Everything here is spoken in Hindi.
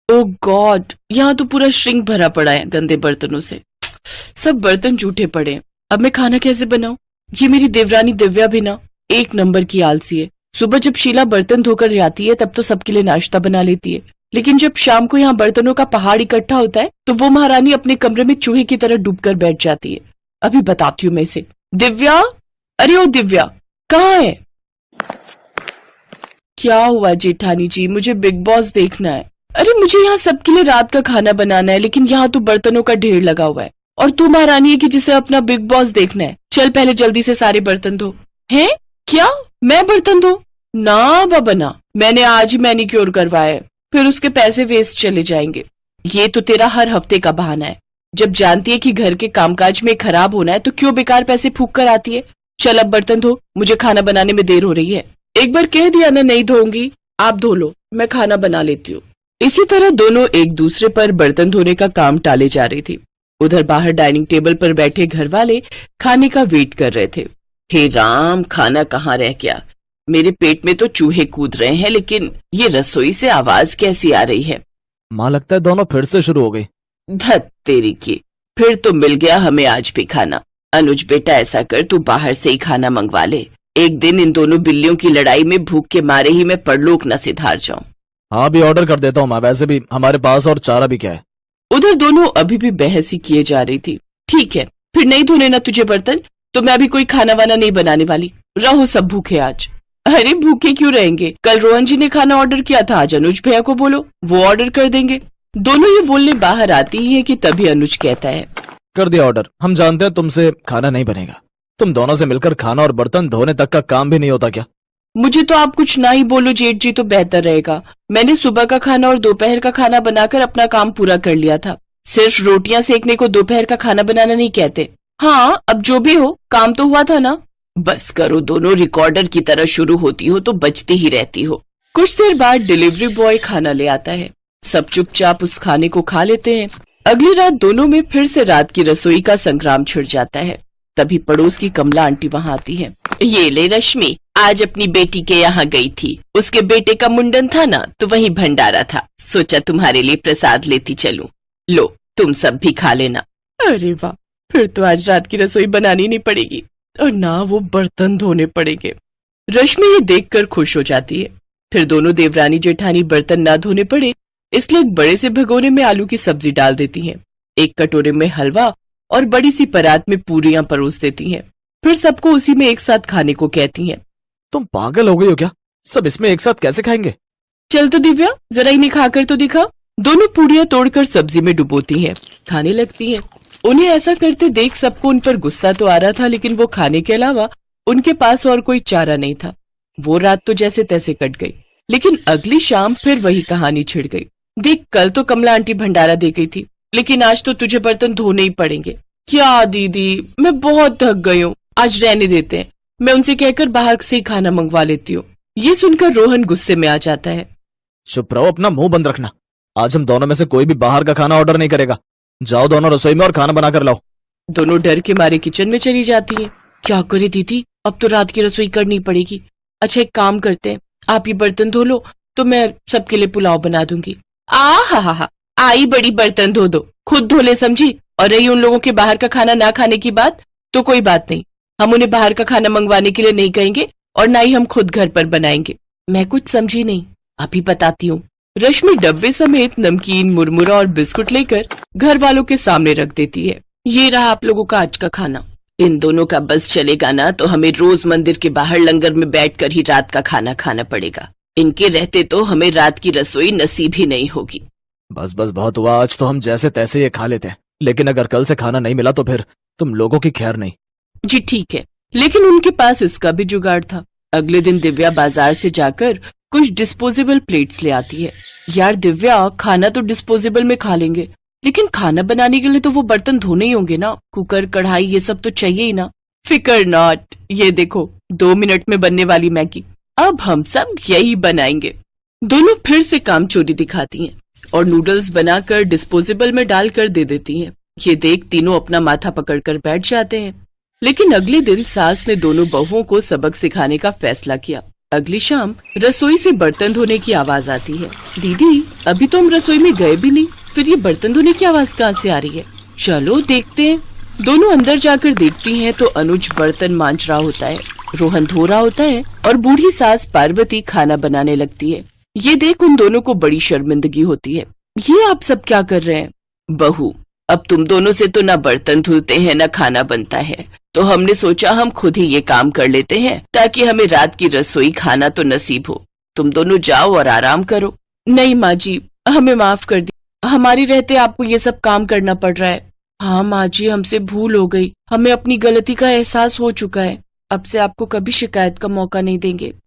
ओ गॉड, यहाँ तो पूरा श्रिंक भरा पड़ा है गंदे बर्तनों से। सब बर्तन जूठे पड़े हैं। अब मैं खाना कैसे बनाऊं? ये मेरी देवरानी दिव्या भी ना एक नंबर की आलसी है। सुबह जब शीला बर्तन धोकर जाती है तब तो सबके लिए नाश्ता बना लेती है, लेकिन जब शाम को यहाँ बर्तनों का पहाड़ इकट्ठा होता है तो वो महारानी अपने कमरे में चूहे की तरह डूबकर बैठ जाती है। अभी बताती हूँ मैं इसे। दिव्या, अरे ओ दिव्या, कहाँ है? क्या हुआ जेठानी जी? मुझे बिग बॉस देखना है। अरे मुझे यहाँ सबके लिए रात का खाना बनाना है, लेकिन यहाँ तो बर्तनों का ढेर लगा हुआ है और तू महारानी है कि जिसे अपना बिग बॉस देखना है। चल पहले जल्दी से सारे बर्तन धो। हैं? क्या मैं बर्तन धो? ना बाबा ना, मैंने आज ही मैनिक्योर करवाया है, फिर उसके पैसे वेस्ट चले जाएंगे। ये तो तेरा हर हफ्ते का बहाना है। जब जानती है कि घर के कामकाज में खराब होना है तो क्यों बेकार पैसे फूक कर आती है। चल अब बर्तन धो, मुझे खाना बनाने में देर हो रही है। एक बार कह दिया ना नहीं धोऊंगी, आप धो लो, मैं खाना बना लेती हूँ। इसी तरह दोनों एक दूसरे पर बर्तन धोने का काम टाले जा रही थी। उधर बाहर डाइनिंग टेबल पर बैठे घर वाले खाने का वेट कर रहे थे। हे राम, खाना कहाँ रह गया? मेरे पेट में तो चूहे कूद रहे हैं, लेकिन ये रसोई से आवाज कैसी आ रही है? माँ लगता है दोनों फिर से शुरू हो गई। धत तेरी की, फिर तो मिल गया हमें आज भी खाना। अनुज बेटा ऐसा कर, तू बाहर से ही खाना मंगवा ले। एक दिन इन दोनों बिल्लियों की लड़ाई में भूख के मारे ही मैं परलोक न सिधार जाऊं। हाँ भी ऑर्डर कर देता हूँ माँ, वैसे भी हमारे पास और चारा भी क्या है। उधर दोनों अभी भी बहस ही किए जा रही थी। ठीक है, फिर नहीं धोने ना तुझे बर्तन, तो मैं अभी कोई खाना वाना नहीं बनाने वाली। रहो सब भूखे आज। अरे भूखे क्यों रहेंगे? कल रोहन जी ने खाना ऑर्डर किया था, आज अनुज भैया को बोलो, वो ऑर्डर कर देंगे। दोनों ये बोलने बाहर आती ही है कि तभी अनुज कहता है, कर दिया ऑर्डर। हम जानते हैं तुमसे खाना नहीं बनेगा। तुम दोनों से मिलकर खाना और बर्तन धोने तक का काम भी नहीं होता क्या? मुझे तो आप कुछ ना ही बोलो जेठ जी तो बेहतर रहेगा। मैंने सुबह का खाना और दोपहर का खाना बनाकर अपना काम पूरा कर लिया था। सिर्फ रोटियां सेकने को दोपहर का खाना बनाना नहीं कहते। हाँ, अब जो भी हो, काम तो हुआ था ना। बस करो, दोनों रिकॉर्डर की तरह शुरू होती हो तो बचती ही रहती हो। कुछ देर बाद डिलीवरी बॉय खाना ले आता है। सब चुपचाप उस खाने को खा लेते हैं। अगली रात दोनों में फिर से रात की रसोई का संग्राम छिड़ जाता है। तभी पड़ोस की कमला आंटी वहाँ आती है। ये ले रश्मि, आज अपनी बेटी के यहाँ गई थी। उसके बेटे का मुंडन था ना, तो वहीं भंडारा था। सोचा तुम्हारे लिए प्रसाद लेती चलूं। लो, तुम सब भी खा लेना। अरे वाह, फिर तो आज रात की रसोई बनानी नहीं पड़ेगी और ना वो बर्तन धोने पड़ेंगे। रश्मि ये देखकर खुश हो जाती है। फिर दोनों देवरानी जेठानी बर्तन ना धोने पड़े इसलिए एक बड़े से भगोने में आलू की सब्जी डाल देती हैं। एक कटोरे में हलवा और बड़ी सी परात में पूरियां परोस देती हैं। फिर सबको उसी में एक साथ खाने को कहती हैं। तुम पागल हो गई हो क्या? सब इसमें एक साथ कैसे खाएंगे? चल तो दिव्या, जरा इन्हें खाकर तो दिखा। दोनों पूरियां तोड़कर सब्जी में डुबोती हैं, खाने लगती हैं। उन्हें ऐसा करते देख सबको उन पर गुस्सा तो आ रहा था, लेकिन वो खाने के अलावा उनके पास और कोई चारा नहीं था। वो रात तो जैसे तैसे कट गई, लेकिन अगली शाम फिर वही कहानी छिड़ गई। देख, कल तो कमला आंटी भंडारा दे गई थी, लेकिन आज तो तुझे बर्तन धोने ही पड़ेंगे। क्या दीदी, मैं बहुत थक गई हूँ, आज रहने देते हैं। मैं उनसे कहकर बाहर से ही खाना मंगवा लेती हूँ। ये सुनकर रोहन गुस्से में आ जाता है। चुप रहो, अपना मुंह बंद रखना। आज हम दोनों में से कोई भी बाहर का खाना ऑर्डर नहीं करेगा। जाओ दोनों रसोई में और खाना बना कर लाओ। दोनों डर के मारे किचन में चली जाती हैं। क्या करे दीदी, अब तो रात की रसोई करनी पड़ेगी। अच्छा एक काम करते हैं, आप ये बर्तन धो लो तो मैं सबके लिए पुलाव बना दूंगी। हा, आई बड़ी बर्तन धो दो, खुद धो ले समझी। और रही उन लोगों के बाहर का खाना ना खाने की बात, तो कोई बात नहीं, हम उन्हें बाहर का खाना मंगवाने के लिए नहीं कहेंगे और ना ही हम खुद घर पर बनाएंगे। मैं कुछ समझी नहीं, अभी बताती हूँ। रश्मि डब्बे समेत नमकीन, मुरमुरा और बिस्कुट लेकर घर वालों के सामने रख देती है। ये रहा आप लोगों का आज का खाना। इन दोनों का बस चलेगा ना तो हमें रोज मंदिर के बाहर लंगर में बैठकर ही रात का खाना खाना पड़ेगा। इनके रहते तो हमें रात की रसोई नसीब ही नहीं होगी। बस बस बहुत हुआ, आज तो हम जैसे तैसे ये खा लेते हैं, लेकिन अगर कल से खाना नहीं मिला तो फिर तुम लोगों की खैर नहीं। जी ठीक है, लेकिन उनके पास इसका भी जुगाड़ था। अगले दिन दिव्या बाजार से जाकर कुछ डिस्पोजेबल प्लेट्स ले आती है। यार दिव्या, खाना तो डिस्पोजेबल में खा लेंगे, लेकिन खाना बनाने के लिए तो वो बर्तन धोने ही होंगे ना। कुकर, कढ़ाई, ये सब तो चाहिए ही ना। फिकर नॉट, ये देखो 2 मिनट में बनने वाली मैगी, अब हम सब यही बनाएंगे। दोनों फिर से काम चोरी दिखाती हैं और नूडल्स बनाकर डिस्पोजेबल में डालकर दे देती हैं। ये देख तीनों अपना माथा पकड़कर बैठ जाते हैं। लेकिन अगले दिन सास ने दोनों बहुओं को सबक सिखाने का फैसला किया। अगली शाम रसोई से बर्तन धोने की आवाज आती है। दीदी, अभी तो हम रसोई में गए भी नहीं, फिर ये बर्तन धोने की आवाज कहाँ से आ रही है? चलो देखते हैं। दोनों अंदर जाकर देखती हैं तो अनुज बर्तन मांज रहा होता है, रोहन धो रहा होता है और बूढ़ी सास पार्वती खाना बनाने लगती है। ये देख उन दोनों को बड़ी शर्मिंदगी होती है। ये आप सब क्या कर रहे हैं? बहू, अब तुम दोनों से तो ना बर्तन धुलते हैं ना खाना बनता है, तो हमने सोचा हम खुद ही ये काम कर लेते हैं ताकि हमें रात की रसोई खाना तो नसीब हो। तुम दोनों जाओ और आराम करो। नहीं माँ जी, हमें माफ कर दी, हमारी रहते आपको ये सब काम करना पड़ रहा है। हाँ माँ जी, हमसे भूल हो गई, हमें अपनी गलती का एहसास हो चुका है। अब से आपको कभी शिकायत का मौका नहीं देंगे।